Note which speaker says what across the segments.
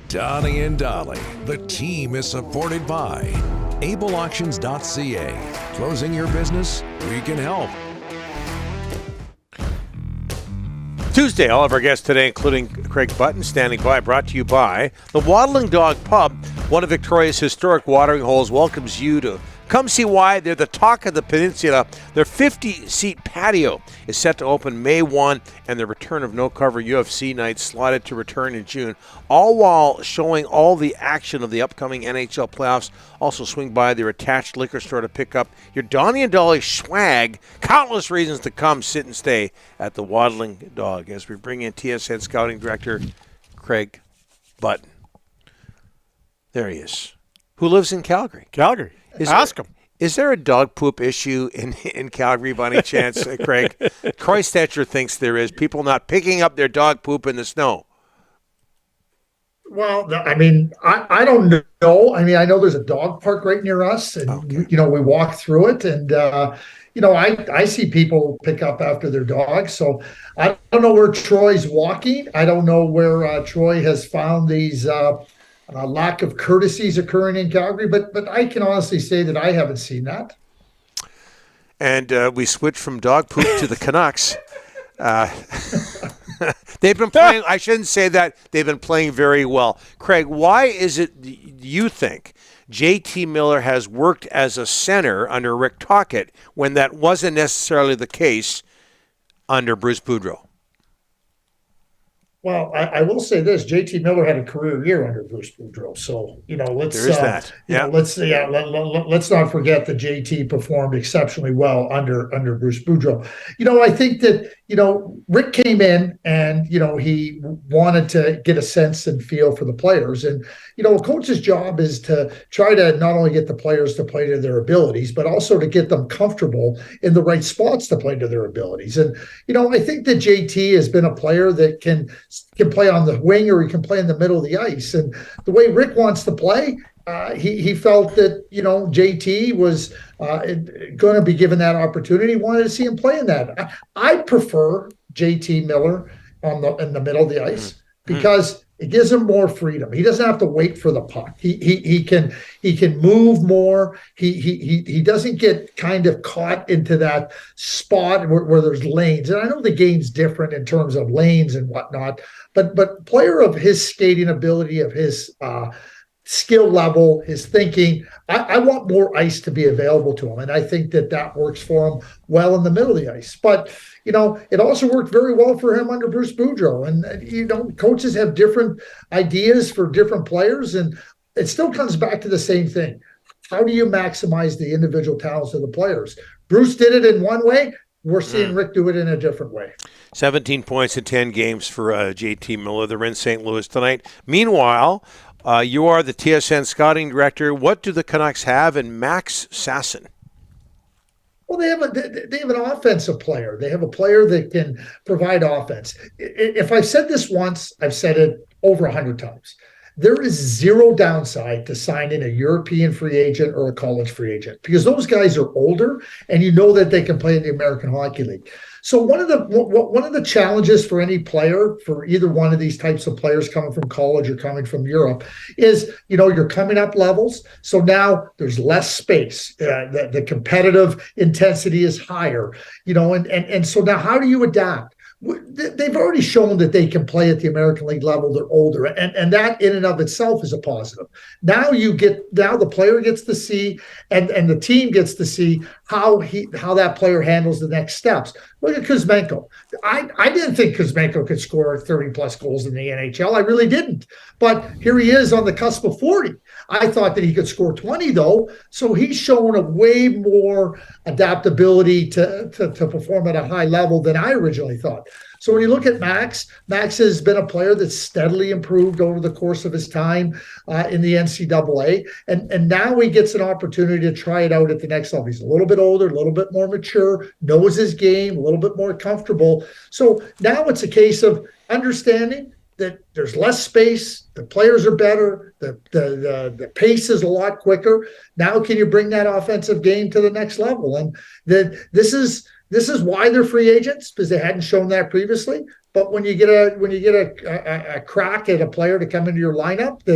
Speaker 1: Donnie and Dolly. The team is supported by ableauctions.ca. Closing your business? We can help.
Speaker 2: Tuesday, all of our guests today, including Craig Button, standing by, brought to you by the Waddling Dog Pub, one of Victoria's historic watering holes, welcomes you to come see why they're the talk of the peninsula. Their 50-seat patio is set to open May 1, and the return of no-cover UFC night slotted to return in June, all while showing all the action of the upcoming NHL playoffs. Also swing by their attached liquor store to pick up your Donnie and Dolly swag. Countless reasons to come sit and stay at the Waddling Dog as we bring in TSN Scouting Director Craig Button. There he is. Who lives in Calgary?
Speaker 3: Calgary. Ask him.
Speaker 2: Is there a dog poop issue in Calgary by any chance, Craig? Troy Stetcher thinks there is. People not picking up their dog poop in the snow.
Speaker 4: Well, I mean, I don't know. I mean, I know there's a dog park right near us, and,
Speaker 2: Okay.
Speaker 4: we walk through it, and, I see people pick up after their dogs. So I don't know where Troy's walking. I don't know where Troy has found these lack of courtesies occurring in Calgary, but I can honestly say that I haven't seen that.
Speaker 2: And we switched from dog poop to the Canucks. They've been playing, I shouldn't say that, they've been playing very well. Craig, why is it you think JT Miller has worked as a center under Rick Tocchet when that wasn't necessarily the case under Bruce Boudreau?
Speaker 4: Well, I will say this: JT Miller had a career year under Bruce Boudreau, so let's
Speaker 2: There is that. Yeah.
Speaker 4: Let's not forget that JT performed exceptionally well under Bruce Boudreau. I think that Rick came in and he wanted to get a sense and feel for the players, and a coach's job is to try to not only get the players to play to their abilities, but also to get them comfortable in the right spots to play to their abilities. And I think that JT has been a player that can play on the wing or he can play in the middle of the ice. And the way Rick wants to play, he felt that JT was going to be given that opportunity. Wanted to see him play in that. I prefer JT Miller in the middle of the ice because it gives him more freedom. He doesn't have to wait for the puck. He can move more. He doesn't get kind of caught into that spot where there's lanes. And I know the game's different in terms of lanes and whatnot, but player of his skating ability, of his skill level, his thinking, I want more ice to be available to him. And I think that works for him well in the middle of the ice. But it also worked very well for him under Bruce Boudreau. And, coaches have different ideas for different players. And it still comes back to the same thing. How do you maximize the individual talents of the players? Bruce did it in one way. We're seeing Rick do it in a different way.
Speaker 2: 17 points in 10 games for JT Miller. They're in St. Louis tonight. Meanwhile, you are the TSN Scouting Director. What do the Canucks have in Max Sasson?
Speaker 4: Well, they have an offensive player. They have a player that can provide offense. If I've said this once, I've said it over 100 times. There is zero downside to signing a European free agent or a college free agent because those guys are older and that they can play in the American Hockey League. So one of the challenges for any player, for either one of these types of players coming from college or coming from Europe, is you're coming up levels. So now there's less space. The competitive intensity is higher. And so now how do you adapt? They've already shown that they can play at the American League level. They're older, and that in and of itself is a positive. Now the player gets to see, and the team gets to see how that player handles the next steps. Look at Kuzmenko. I didn't think Kuzmenko could score 30-plus goals in the NHL. I really didn't. But here he is on the cusp of 40. I thought that he could score 20, though. So he's shown a way more adaptability to perform at a high level than I originally thought. So when you look at Max has been a player that's steadily improved over the course of his time in the NCAA. And now he gets an opportunity to try it out at the next level. He's a little bit older, a little bit more mature, knows his game, a little bit more comfortable. So now it's a case of understanding that there's less space, the players are better, the pace is a lot quicker. Now can you bring that offensive game to the next level? And this is This is why they're free agents, because they hadn't shown that previously. But when you get a crack at a player to come into your lineup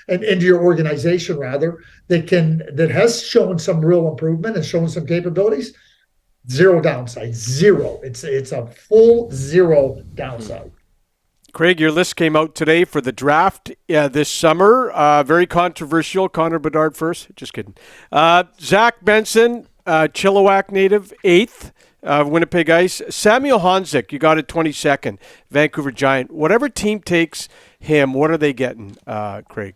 Speaker 4: and into your organization rather that has shown some real improvement and shown some capabilities, zero downside, zero. It's a full zero downside.
Speaker 3: Craig, your list came out today for the draft this summer. Very controversial. Connor Bedard first. Just kidding. Zach Benson, Chilliwack native, 8th. Winnipeg Ice. Samuel Honzik, you got it 22nd. Vancouver Giant. Whatever team takes him, what are they getting, Craig?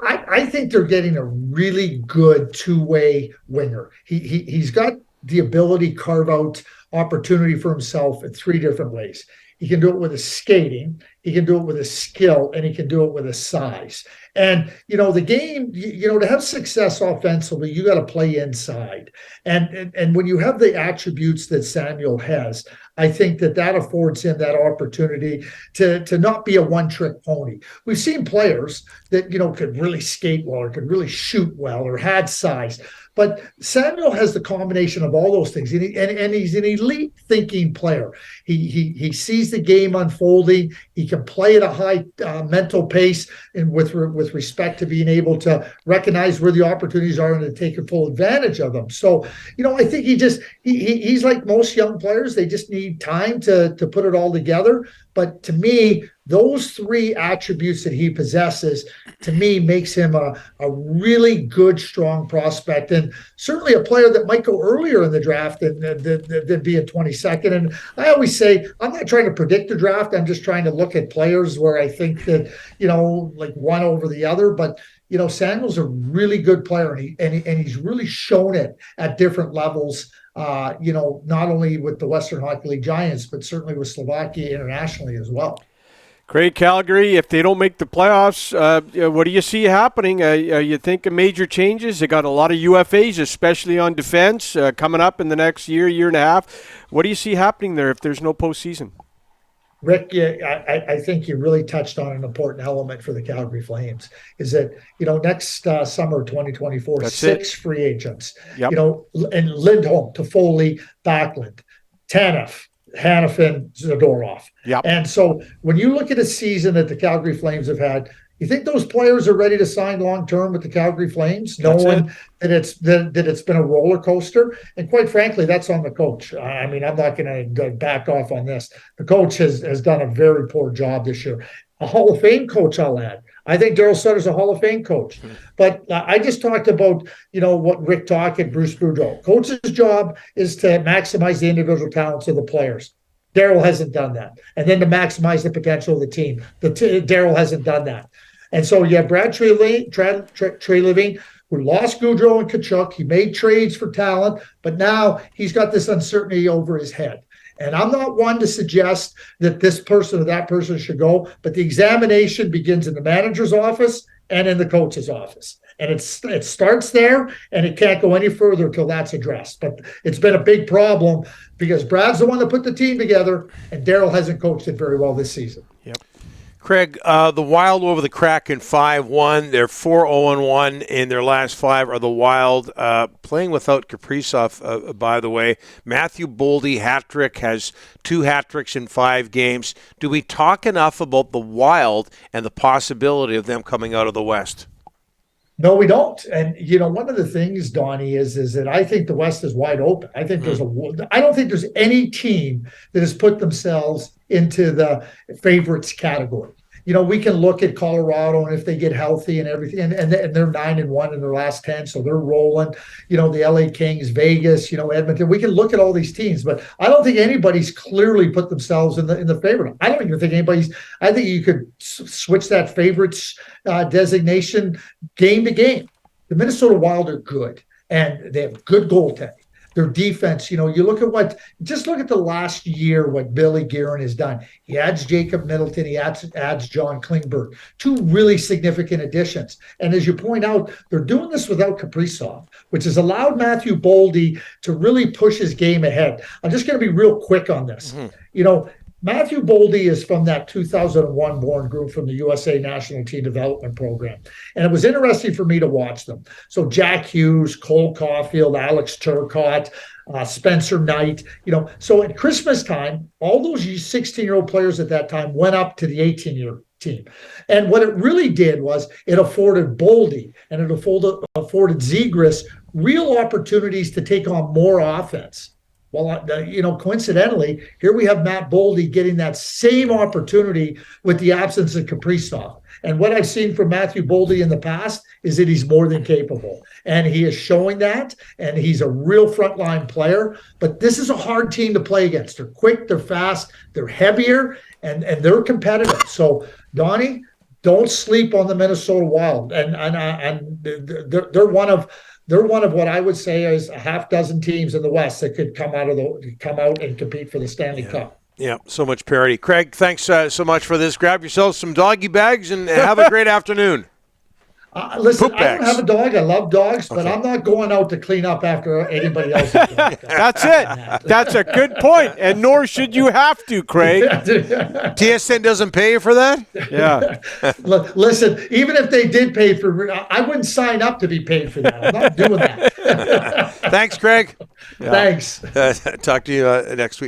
Speaker 4: I think they're getting a really good two-way winger. He's got the ability to carve out opportunity for himself in 3 different ways. He can do it with his skating, he can do it with his skill, and he can do it with his size. And, the game, to have success offensively, you got to play inside. And when you have the attributes that Samuel has, I think that affords him that opportunity to not be a one-trick pony. We've seen players that, could really skate well or could really shoot well or had size. But Samuel has the combination of all those things, and he's an elite thinking player. He sees the game unfolding. He can play at a high mental pace, and with respect to being able to recognize where the opportunities are and to take full advantage of them. So, I think he's like most young players. They just need time to put it all together. But to me, those 3 attributes that he possesses, to me, makes him a really good, strong prospect, and certainly a player that might go earlier in the draft than be a 22nd. And I always say, I'm not trying to predict the draft. I'm just trying to look at players where I think that, like one over the other. But, Samuel's a really good player, and he's really shown it at different levels. Not only with the Western Hockey League Giants, but certainly with Slovakia internationally as well.
Speaker 3: Craig, Calgary, if they don't make the playoffs, what do you see happening? You think of major changes? They got a lot of UFAs, especially on defense, coming up in the next year and a half. What do you see happening there if there's no postseason?
Speaker 4: Rick, I think you really touched on an important element for the Calgary Flames, is that, next summer, 2024,
Speaker 3: That's
Speaker 4: 6
Speaker 3: it.
Speaker 4: free agents,
Speaker 3: Yep.
Speaker 4: And Lindholm, Toffoli, Backlund, Tanev, Hanifin, Zadorov.
Speaker 3: Yep.
Speaker 4: And so when you look at a season that the Calgary Flames have had, you think those players are ready to sign long-term with the Calgary Flames, knowing that it's been a roller coaster? And quite frankly, that's on the coach. I mean, I'm not going to back off on this. The coach has done a very poor job this year. A Hall of Fame coach, I'll add. I think Daryl Sutter's a Hall of Fame coach. But I just talked about, what Rick Tocchet, Bruce Boudreau. Coach's job is to maximize the individual talents of the players. Daryl hasn't done that. And then to maximize the potential of the team. Daryl hasn't done that. And so you have Brad Treliving, who lost Gaudreau and Tkachuk. He made trades for talent, but now he's got this uncertainty over his head. And I'm not one to suggest that this person or that person should go, but the examination begins in the manager's office and in the coach's office. And it starts there, and it can't go any further until that's addressed. But it's been a big problem because Brad's the one that put the team together, and Daryl hasn't coached it very well this season.
Speaker 3: Yep.
Speaker 2: Craig, the Wild over the Kraken 5-1. They're 4-0-1 in their last 5. Are the Wild playing without Kaprizov, by the way? Matthew Boldy, hat-trick, has 2 hat-tricks in 5 games. Do we talk enough about the Wild and the possibility of them coming out of the West?
Speaker 4: No, we don't. And one of the things, Donnie, is that I think the West is wide open. I think I don't think there's any team that has put themselves into the favorites category. We can look at Colorado, and if they get healthy and everything, and they're 9-1 in their last 10, so they're rolling. The LA Kings, Vegas, Edmonton. We can look at all these teams, but I don't think anybody's clearly put themselves in the favorite. I don't even think anybody's. I think you could switch that favorites designation game to game. The Minnesota Wild are good, and they have good goaltending. Their defense, you look at the last year, what Billy Guerin has done. He adds Jacob Middleton, he adds John Klingberg, 2 really significant additions. And as you point out, they're doing this without Kaprizov, which has allowed Matthew Boldy to really push his game ahead. I'm just going to be real quick on this. Matthew Boldy is from that 2001 born group from the USA National Team Development Program. And it was interesting for me to watch them. So Jack Hughes, Cole Caulfield, Alex Turcotte, Spencer Knight, so at Christmas time, all those 16-year-old players at that time went up to the 18-year team. And what it really did was it afforded Boldy and it afforded Zegras real opportunities to take on more offense. Well, coincidentally, here we have Matt Boldy getting that same opportunity with the absence of Kaprizov. And what I've seen from Matthew Boldy in the past is that he's more than capable. And he is showing that, and he's a real frontline player. But this is a hard team to play against. They're quick, they're fast, they're heavier, and they're competitive. So, Donnie, don't sleep on the Minnesota Wild. And they're one of what I would say is a half dozen teams in the West that could come out and compete for the Stanley Cup.
Speaker 2: Yeah, so much parity. Craig, thanks so much for this. Grab yourselves some doggy bags and have a great afternoon.
Speaker 4: Listen, I don't have a dog. I love dogs, but I'm not going out to clean up after anybody else's dog.
Speaker 3: That's it. That's a good point, and nor should you have to, Craig.
Speaker 2: TSN doesn't pay you for that?
Speaker 3: Yeah.
Speaker 4: Listen, even if they did pay for, I wouldn't sign up to be paid for that. I'm not doing that.
Speaker 2: Thanks, Craig.
Speaker 4: Thanks.
Speaker 2: Talk to you next week.